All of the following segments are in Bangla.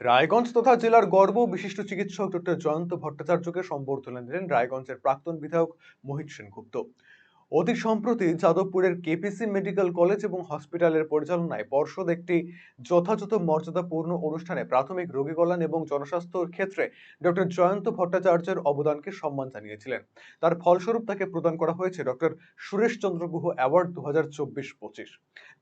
রায়গঞ্জ তথা জেলার গর্ব বিশিষ্ট চিকিৎসক ডক্টর জয়ন্ত ভট্টাচার্যকে সম্বর্ধনা দিলেন রায়গঞ্জের প্রাক্তন বিধায়ক মোহিত সেনগুপ্ত। অতি সম্প্রতি যাদবপুরের কেপিসি মেডিকেল কলেজ এবং হসপিটালের পরিচালনায় পর্ষদ একটি যথাযথ মর্যাদাপূর্ণ অনুষ্ঠানে প্রাথমিক রোগী কল্যাণ এবং জনস্বাস্থ্যের ক্ষেত্রে ডক্টর জয়ন্ত ভট্টাচার্যের অবদানকে সম্মান জানিয়েছিলেন। তার ফলস্বরূপ তাকে প্রদান করা হয়েছে ডক্টর সুরেশ চন্দ্র গুহ অ্যাওয়ার্ড 2024-25।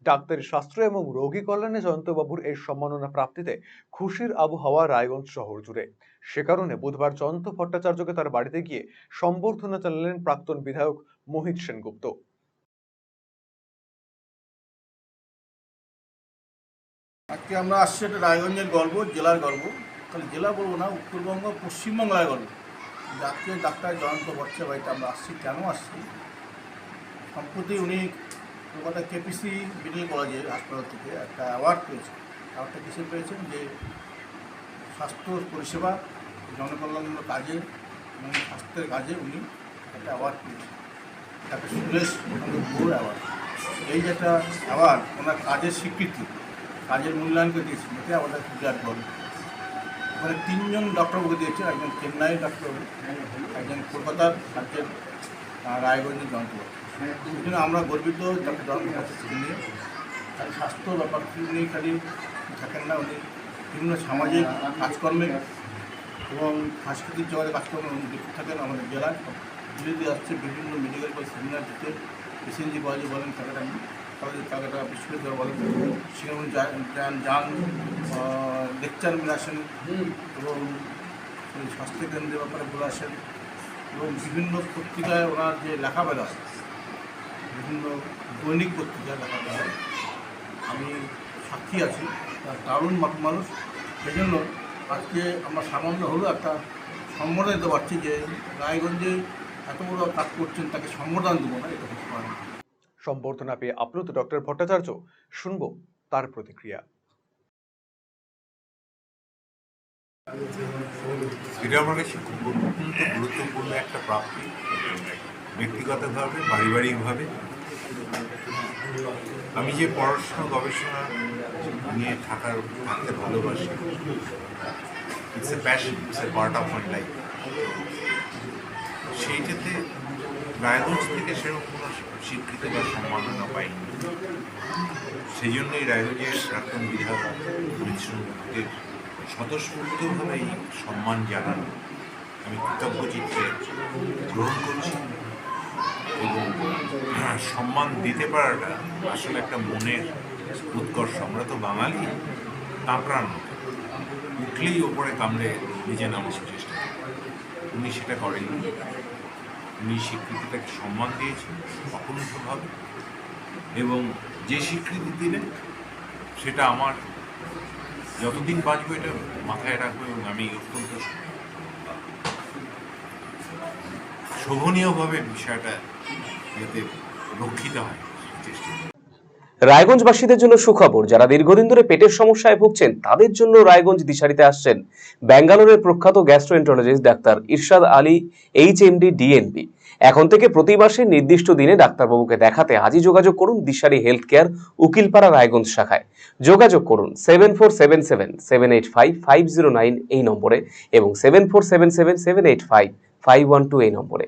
ডাক্তারি শাস্ত্র এবং রোগী কল্যাণে জয়ন্তবাবুর এই সম্মাননা প্রাপ্তিতে খুশির আবহাওয়া রায়গঞ্জ শহর জুড়ে। সে কারণে বুধবার জয়ন্ত ভট্টাচার্যকে তার বাড়িতে গিয়ে সম্বর্ধনা জানালেন প্রাক্তন বিধায়ক মোহিত সেনগুপ্ত। আজকে আমরা আসছি, এটা রায়গঞ্জের গর্ব, জেলার গর্ব। তাহলে জেলা বলবো না, উত্তরবঙ্গ পশ্চিমবাংলার গর্ব। আজকে ডাক্তার জয়ন্ত ভট্টাচার্য বাড়িতে আমরা আসছি। কেন আসছি? সম্প্রতি উনি কলকাতা কেপিসি মেডিকেল কলেজের হাসপাতাল থেকে একটা অ্যাওয়ার্ড পেয়েছেন। অ্যাওয়ার্ডটা কিসে পেয়েছেন? যে স্বাস্থ্য পরিষেবা, জনকল্যাণমূলক কাজে এবং স্বাস্থ্যের কাজে উনি একটা অ্যাওয়ার্ড পেয়েছেন। তাকে সুরেশ চন্দ্র গুহ অ্যাওয়ার্ড। এই যে একটা অ্যাওয়ার্ড, ওনার কাজের স্বীকৃতি, কাজের মূল্যায়নকে দিয়েছেন, এতে আমাদের বিরাট গর্ব। ওখানে 3 জন ডক্টরবাবুকে দিয়েছেন, একজন চেন্নাইয়ের ডক্টরবাবু, একজন কলকাতার, একজন রায়গঞ্জের জয়ন্তবাবু। এই জন্য আমরা গর্বিত ডক্টর জয়ন্ত ভট্টাচার্যকে নিয়ে। খালি স্বাস্থ্য ব্যাপার উনি খালি থাকেন না, উনি বিভিন্ন সামাজিক কাজকর্মে এবং সাংস্কৃতিক জগতে কাজকর্মে উনি যুক্ত থাকেন। আমাদের জেলায় দিল্লিতে আসছে বিভিন্ন মেডিকেল কলেজ সেমিনার দিতে, এসএনজি কলেজে বলেন, কালকাটা বিশ্ববিদ্যালয় বলেন, সেখানে যান লেকচার নিয়ে আসেন এবং স্বাস্থ্যকেন্দ্রের ব্যাপারে বলে আসেন এবং বিভিন্ন পত্রিকায় ওনার যে লেখাবেলা, বিভিন্ন দৈনিক পত্রিকায় লেখাবেলা হয়, আমি সাক্ষী আছি। দারুণ মানুষ। সেই জন্য আজকে আমরা সামান্য হলেও একটা সম্বোধন দিতে পারছি যে রায়গঞ্জে এত বড় কাজ করছেন, তাকে সম্বোধন দেবো না, এটা হতে পারে না। সম্বর্ধনা পেয়ে আপ্লুত ডক্টর ভট্টাচার্য, শুনব তার প্রতিক্রিয়া। এটা আমার কাছে খুব অত্যন্ত গুরুত্বপূর্ণ একটা প্রাপ্তি, ব্যক্তিগতভাবে, পারিবারিকভাবে। আমি যে পড়াশোনা গবেষণা নিয়ে থাকতে ভালোবাসি, it's a passion, it's a part of my life. সেইটাতে রায়গঞ্জ থেকে সেরকম কোনো স্বীকৃতি বা সম্মাননা পাইনি। সেই জন্যই রায়গঞ্জের প্রাক্তন বিধায়ক মোহিত সেনগুপ্তকে স্বতঃস্ফূর্তভাবে এই সম্মান জানানো আমি কৃতজ্ঞ চিত্তে গ্রহণ করছি। এবং সম্মান দিতে পারাটা আসলে একটা মনের উৎকর্ষ। আমরা তো বাঙালি, কাঁকড়ার মতো উঠলেই ওপরে কামড়ে নিজে নামার চেষ্টা করি। উনি সেটা করেননি। উনি স্বীকৃতিটাকে সম্মান দিয়েছেন অকুণ্ঠভাবে, এবং যে স্বীকৃতি দিলেন সেটা আমার যতদিন বাঁচবো এটা মাথায় রাখবো, এবং আমি অত্যন্ত শোভনীয়ভাবে বিষয়টা যাতে রক্ষিত হয় চেষ্টা। রায়গঞ্জবাসীদের জন্য সুখবর, যারা দীর্ঘদিন ধরে পেটের সমস্যায় ভুগছেন তাদের জন্য রায়গঞ্জ দিশারিতে আসছেন ব্যাঙ্গালোরের প্রখ্যাত গ্যাস্ট্রোএন্টারোলজিস্ট ডাক্তার ইরশাদ আলী, এইচএমডি, ডিএনবি। এখন থেকে প্রতি মাসে নির্দিষ্ট দিনে ডাক্তারবাবুকে দেখাতে আজই যোগাযোগ করুন দিশারি হেলথ কেয়ার, উকিলপাড়া, রায়গঞ্জ শাখায়। যোগাযোগ করুন 7477785509 এই নম্বরে এবং 7477785512 এই নম্বরে।